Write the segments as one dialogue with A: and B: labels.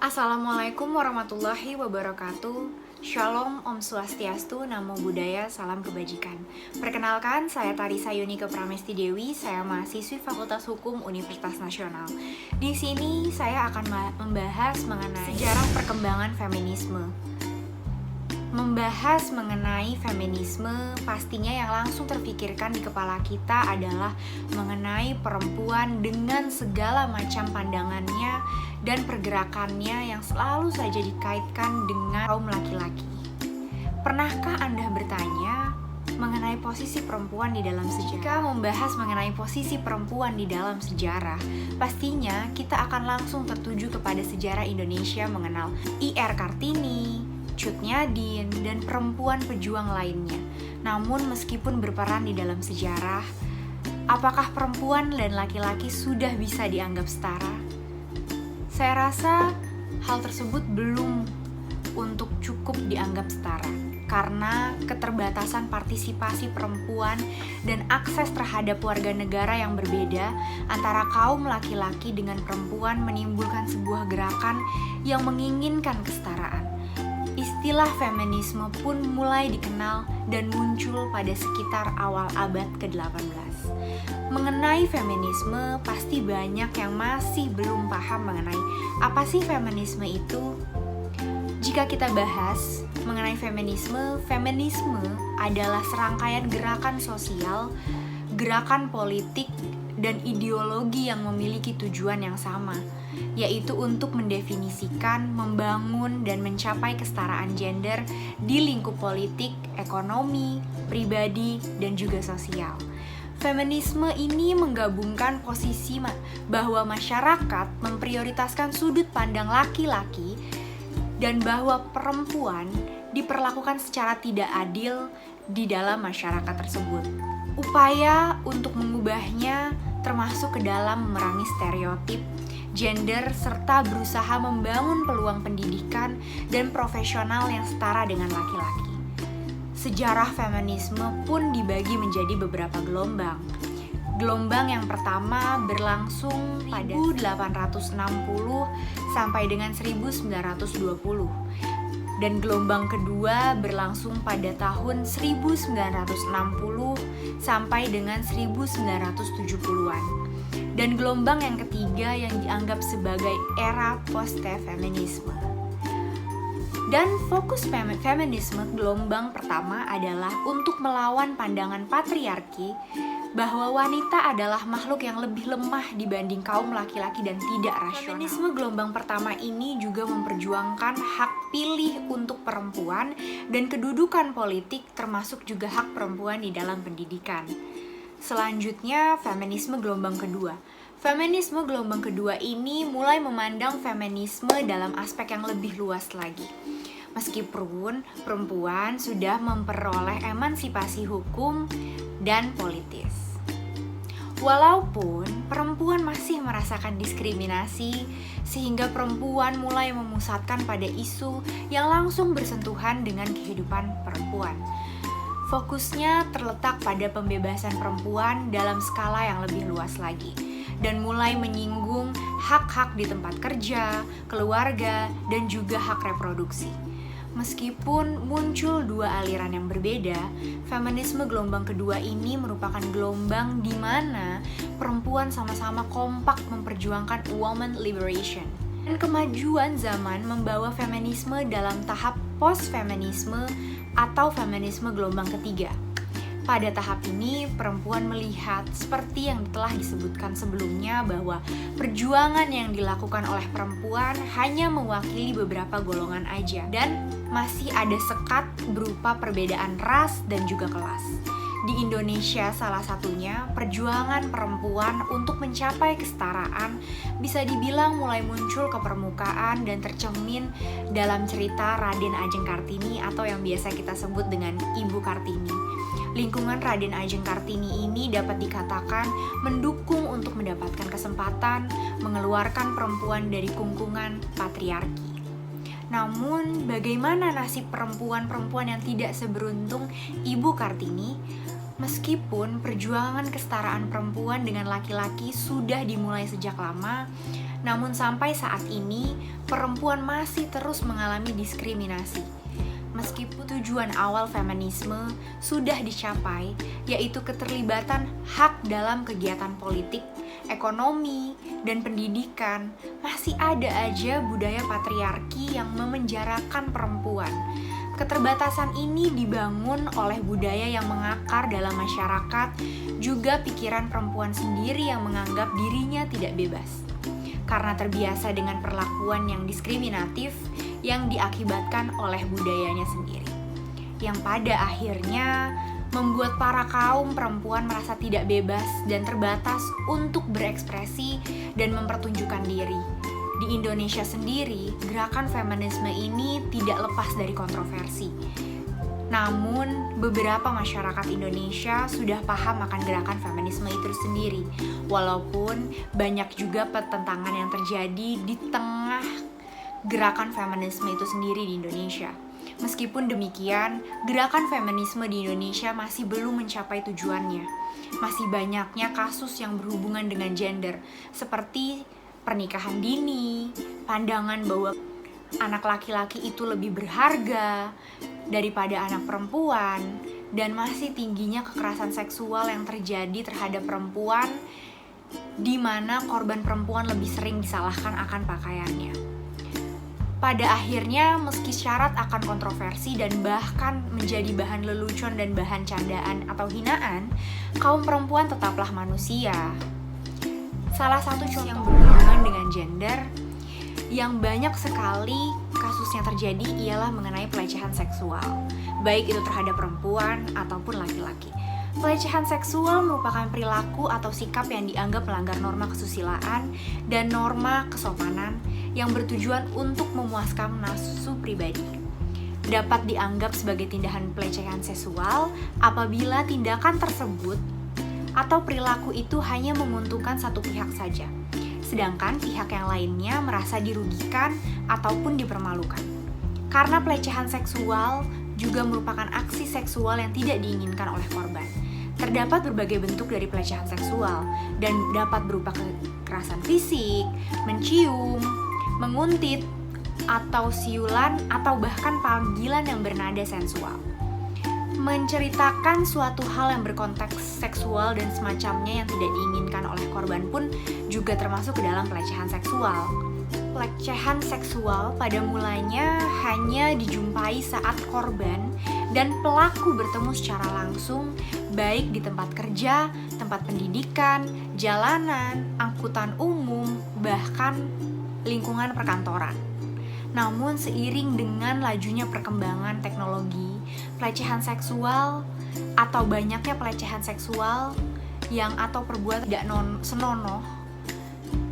A: Assalamualaikum warahmatullahi wabarakatuh. Shalom, Om Swastiastu, Namo Buddhaya, Salam Kebajikan. Perkenalkan, saya Tarisa Yunika Pramesti Dewi, saya mahasiswi Fakultas Hukum Universitas Nasional. Di sini saya akan membahas mengenai sejarah perkembangan feminisme. Membahas mengenai feminisme, pastinya yang langsung terfikirkan di kepala kita adalah mengenai perempuan dengan segala macam pandangannya dan pergerakannya yang selalu saja dikaitkan dengan kaum laki-laki. Pernahkah Anda bertanya mengenai posisi perempuan di dalam sejarah? Jika membahas mengenai posisi perempuan di dalam sejarah, pastinya kita akan langsung tertuju kepada sejarah Indonesia mengenal I.R. Kartini, Cut Nyadin, dan perempuan pejuang lainnya. Namun meskipun berperan di dalam sejarah, apakah perempuan dan laki-laki sudah bisa dianggap setara? Saya rasa hal tersebut belum untuk cukup dianggap setara karena keterbatasan partisipasi perempuan dan akses terhadap warga negara yang berbeda antara kaum laki-laki dengan perempuan menimbulkan sebuah gerakan yang menginginkan kesetaraan. Istilah feminisme pun mulai dikenal dan muncul pada sekitar awal abad ke-18. Mengenai feminisme, pasti banyak yang masih belum paham mengenai apa sih feminisme itu. Jika kita bahas mengenai feminisme adalah serangkaian gerakan sosial, gerakan politik, dan ideologi yang memiliki tujuan yang sama, yaitu untuk mendefinisikan, membangun, dan mencapai kesetaraan gender di lingkup politik, ekonomi, pribadi, dan juga sosial. Feminisme ini menggabungkan posisi bahwa masyarakat memprioritaskan sudut pandang laki-laki dan bahwa perempuan diperlakukan secara tidak adil di dalam masyarakat tersebut. Upaya untuk mengubahnya termasuk ke dalam memerangi stereotip gender serta berusaha membangun peluang pendidikan dan profesional yang setara dengan laki-laki. Sejarah feminisme pun dibagi menjadi beberapa gelombang. Gelombang yang pertama berlangsung pada 1860 sampai dengan 1920. Dan gelombang kedua berlangsung pada tahun 1960 sampai dengan 1970-an. Dan gelombang yang ketiga yang dianggap sebagai era post-feminisme. Dan fokus feminisme gelombang pertama adalah untuk melawan pandangan patriarki bahwa wanita adalah makhluk yang lebih lemah dibanding kaum laki-laki dan tidak rasional. Feminisme gelombang pertama ini juga memperjuangkan hak pilih untuk perempuan dan kedudukan politik termasuk juga hak perempuan di dalam pendidikan. Selanjutnya, feminisme gelombang kedua. Feminisme gelombang kedua ini mulai memandang feminisme dalam aspek yang lebih luas lagi. Meskipun perempuan sudah memperoleh emansipasi hukum dan politis. Walaupun perempuan masih merasakan diskriminasi, sehingga perempuan mulai memusatkan pada isu yang langsung bersentuhan dengan kehidupan perempuan. Fokusnya terletak pada pembebasan perempuan dalam skala yang lebih luas lagi, dan mulai menyinggung hak-hak di tempat kerja, keluarga, dan juga hak reproduksi. Meskipun muncul dua aliran yang berbeda, feminisme gelombang kedua ini merupakan gelombang di mana perempuan sama-sama kompak memperjuangkan woman liberation. Dan kemajuan zaman membawa feminisme dalam tahap post-feminisme atau feminisme gelombang ketiga. Pada tahap ini, perempuan melihat seperti yang telah disebutkan sebelumnya bahwa perjuangan yang dilakukan oleh perempuan hanya mewakili beberapa golongan aja dan masih ada sekat berupa perbedaan ras dan juga kelas. Di Indonesia salah satunya, perjuangan perempuan untuk mencapai kesetaraan bisa dibilang mulai muncul ke permukaan dan tercermin dalam cerita Raden Ajeng Kartini atau yang biasa kita sebut dengan Ibu Kartini. Lingkungan Raden Ajeng Kartini ini dapat dikatakan mendukung untuk mendapatkan kesempatan mengeluarkan perempuan dari kungkungan patriarki. Namun, bagaimana nasib perempuan-perempuan yang tidak seberuntung Ibu Kartini? Meskipun perjuangan kesetaraan perempuan dengan laki-laki sudah dimulai sejak lama, Namun sampai saat ini, perempuan masih terus mengalami diskriminasi. Meskipun tujuan awal feminisme sudah dicapai, yaitu keterlibatan hak dalam kegiatan politik, ekonomi, dan pendidikan, masih ada aja budaya patriarki yang memenjarakan perempuan. Keterbatasan ini dibangun oleh budaya yang mengakar dalam masyarakat, juga pikiran perempuan sendiri yang menganggap dirinya tidak bebas. Karena terbiasa dengan perlakuan yang diskriminatif yang diakibatkan oleh budayanya sendiri. Yang pada akhirnya membuat para kaum perempuan merasa tidak bebas dan terbatas untuk berekspresi dan mempertunjukkan diri. Di Indonesia sendiri, gerakan feminisme ini tidak lepas dari kontroversi. Namun, beberapa masyarakat Indonesia sudah paham akan gerakan feminisme itu sendiri, walaupun banyak juga pertentangan yang terjadi di tengah gerakan feminisme itu sendiri di Indonesia. Meskipun demikian, gerakan feminisme di Indonesia masih belum mencapai tujuannya. Masih banyaknya kasus yang berhubungan dengan gender, seperti pernikahan dini, pandangan bahwa anak laki-laki itu lebih berharga daripada anak perempuan, dan masih tingginya kekerasan seksual yang terjadi terhadap perempuan, di mana korban perempuan lebih sering disalahkan akan pakaiannya. Pada akhirnya, meski syarat akan kontroversi dan bahkan menjadi bahan lelucon dan bahan candaan atau hinaan, kaum perempuan tetaplah manusia. Salah satu contoh yang berhubungan dengan gender yang banyak sekali kasusnya terjadi ialah mengenai pelecehan seksual, baik itu terhadap perempuan ataupun laki-laki. Pelecehan seksual merupakan perilaku atau sikap yang dianggap melanggar norma kesusilaan dan norma kesopanan yang bertujuan untuk memuaskan nafsu pribadi. Dapat dianggap sebagai tindakan pelecehan seksual apabila tindakan tersebut atau perilaku itu hanya menguntungkan satu pihak saja, sedangkan pihak yang lainnya merasa dirugikan ataupun dipermalukan. Karena pelecehan seksual juga merupakan aksi seksual yang tidak diinginkan oleh korban. Terdapat berbagai bentuk dari pelecehan seksual dan dapat berupa kekerasan fisik, mencium, menguntit, atau siulan, atau bahkan panggilan yang bernada sensual. Menceritakan suatu hal yang berkonteks seksual dan semacamnya yang tidak diinginkan oleh korban pun juga termasuk ke dalam pelecehan seksual. Pelecehan seksual pada mulanya hanya dijumpai saat korban dan pelaku bertemu secara langsung, baik di tempat kerja, tempat pendidikan, jalanan, angkutan umum, bahkan lingkungan perkantoran. Namun seiring dengan lajunya perkembangan teknologi, pelecehan seksual atau banyaknya pelecehan seksual yang atau perbuatan tidak senonoh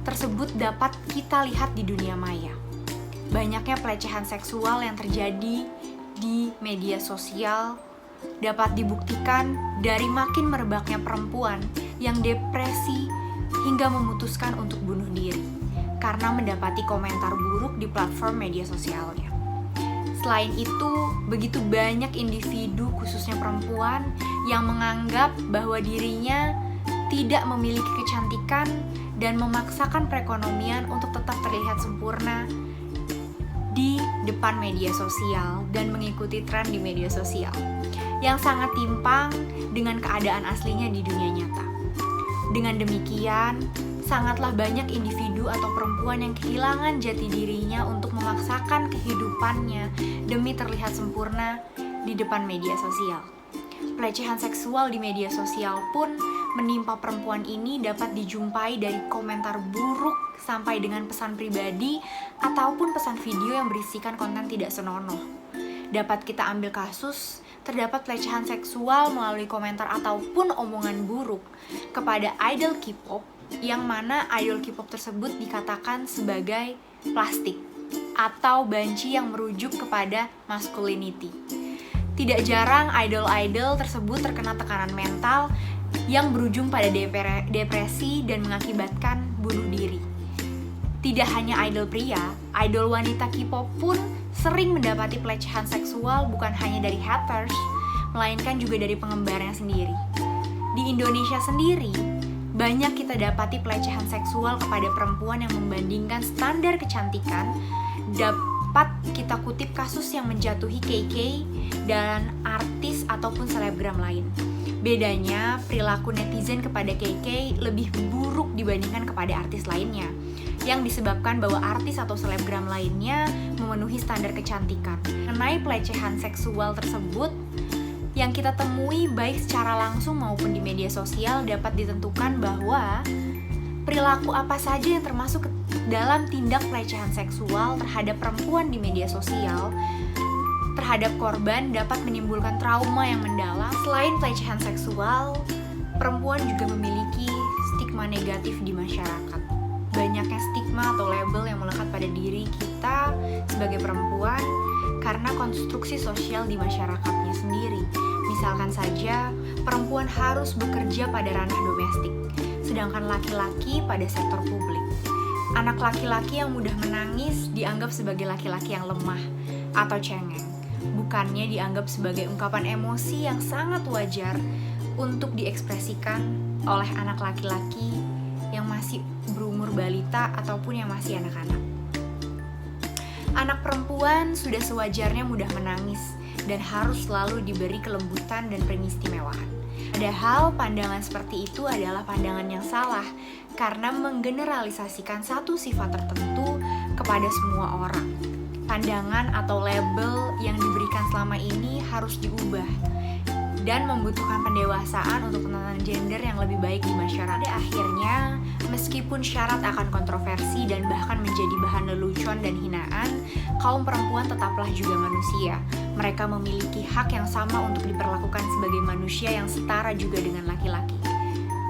A: tersebut dapat kita lihat di dunia maya. Banyaknya pelecehan seksual yang terjadi di media sosial dapat dibuktikan dari makin merebaknya perempuan yang depresi hingga memutuskan untuk bunuh diri karena mendapati komentar buruk di platform media sosialnya. Selain itu, begitu banyak individu khususnya perempuan yang menganggap bahwa dirinya tidak memiliki kecantikan dan memaksakan perekonomian untuk tetap terlihat sempurna di depan media sosial dan mengikuti tren di media sosial yang sangat timpang dengan keadaan aslinya di dunia nyata. Dengan demikian, sangatlah banyak individu atau perempuan yang kehilangan jati dirinya untuk memaksakan kehidupannya demi terlihat sempurna di depan media sosial. Pelecehan seksual di media sosial pun menimpa perempuan ini dapat dijumpai dari komentar buruk sampai dengan pesan pribadi ataupun pesan video yang berisikan konten tidak senonoh. Dapat kita ambil kasus terdapat pelecehan seksual melalui komentar ataupun omongan buruk kepada idol K-pop, yang mana idol K-pop tersebut dikatakan sebagai plastik atau banci yang merujuk kepada masculinity. Tidak jarang idol-idol tersebut terkena tekanan mental yang berujung pada depresi dan mengakibatkan bunuh diri. Tidak hanya idol pria, idol wanita K-pop pun sering mendapati pelecehan seksual bukan hanya dari haters, melainkan juga dari pengembarnya sendiri. Di Indonesia sendiri, banyak kita dapati pelecehan seksual kepada perempuan yang membandingkan standar kecantikan. Dapat kita kutip kasus yang menjatuhi KK dan artis ataupun selebgram lain. Bedanya, perilaku netizen kepada KK lebih buruk dibandingkan kepada artis lainnya, yang disebabkan bahwa artis atau selebgram lainnya memenuhi standar kecantikan. Mengenai pelecehan seksual tersebut, yang kita temui baik secara langsung maupun di media sosial dapat ditentukan bahwa perilaku apa saja yang termasuk dalam tindak pelecehan seksual terhadap perempuan di media sosial terhadap korban dapat menimbulkan trauma yang mendalam. Selain pelecehan seksual, perempuan juga memiliki stigma negatif di masyarakat. Banyaknya stigma atau label yang melekat pada diri kita sebagai perempuan karena konstruksi sosial di masyarakatnya sendiri. Misalkan saja, perempuan harus bekerja pada ranah domestik, sedangkan laki-laki pada sektor publik. Anak laki-laki yang mudah menangis dianggap sebagai laki-laki yang lemah atau cengeng, bukannya dianggap sebagai ungkapan emosi yang sangat wajar untuk diekspresikan oleh anak laki-laki yang masih berumur balita ataupun yang masih anak-anak. Anak perempuan sudah sewajarnya mudah menangis dan harus selalu diberi kelembutan dan pengistimewaan. Padahal pandangan seperti itu adalah pandangan yang salah karena menggeneralisasikan satu sifat tertentu kepada semua orang. Pandangan atau label yang diberikan selama ini harus diubah dan membutuhkan pendewasaan untuk penanganan gender yang lebih baik di masyarakat. Akhirnya, meskipun syarat akan kontroversi dan bahkan menjadi bahan lelucon dan hinaan, kaum perempuan tetaplah juga manusia. Mereka memiliki hak yang sama untuk diperlakukan sebagai manusia yang setara juga dengan laki-laki.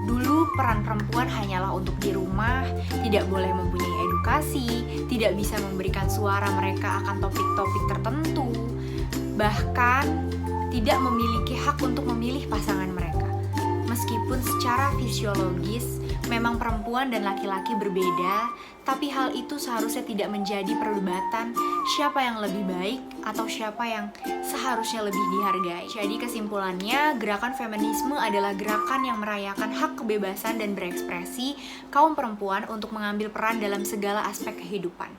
A: Dulu peran perempuan hanyalah untuk di rumah, tidak boleh mempunyai edukasi, tidak bisa memberikan suara mereka akan topik-topik tertentu, bahkan tidak memiliki hak untuk memilih pasangan mereka. Meskipun secara fisiologis memang perempuan dan laki-laki berbeda, tapi hal itu seharusnya tidak menjadi perdebatan siapa yang lebih baik atau siapa yang seharusnya lebih dihargai. Jadi kesimpulannya, gerakan feminisme adalah gerakan yang merayakan hak kebebasan dan berekspresi kaum perempuan untuk mengambil peran dalam segala aspek kehidupan.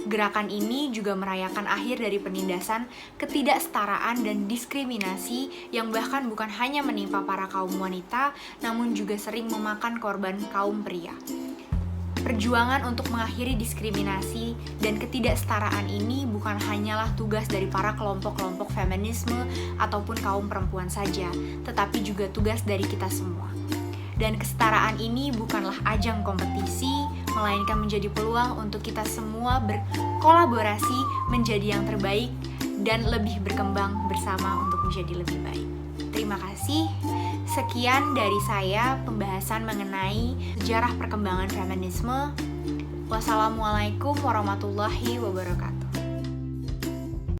A: Gerakan ini juga merayakan akhir dari penindasan, ketidaksetaraan, dan diskriminasi yang bahkan bukan hanya menimpa para kaum wanita, namun juga sering memakan korban kaum pria. Perjuangan untuk mengakhiri diskriminasi dan ketidaksetaraan ini bukan hanyalah tugas dari para kelompok-kelompok feminisme ataupun kaum perempuan saja, tetapi juga tugas dari kita semua. Dan kesetaraan ini bukanlah ajang kompetisi, melainkan menjadi peluang untuk kita semua berkolaborasi menjadi yang terbaik dan lebih berkembang bersama untuk menjadi lebih baik. Terima kasih. Sekian dari saya pembahasan mengenai sejarah perkembangan feminisme. Wassalamualaikum warahmatullahi wabarakatuh.